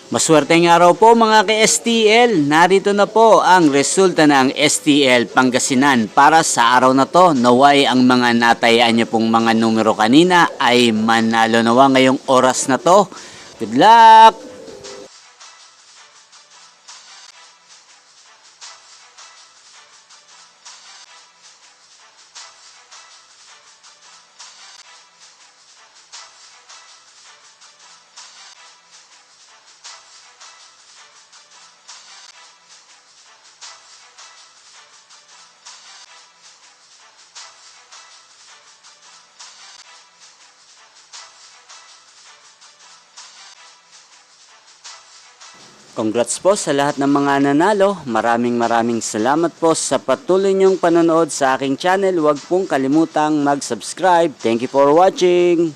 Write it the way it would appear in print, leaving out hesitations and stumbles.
Maswerteng araw po mga ka-STL. Narito na po ang resulta ng STL Pangasinan para sa araw na to. Naway ang mga natayaan niyo pong mga numero kanina ay manalo nawa ngayong oras na to. Good luck! Congrats po sa lahat ng mga nanalo. Maraming salamat po sa patuloy niyong panonood sa aking channel. Huwag pong kalimutang mag-subscribe. Thank you for watching.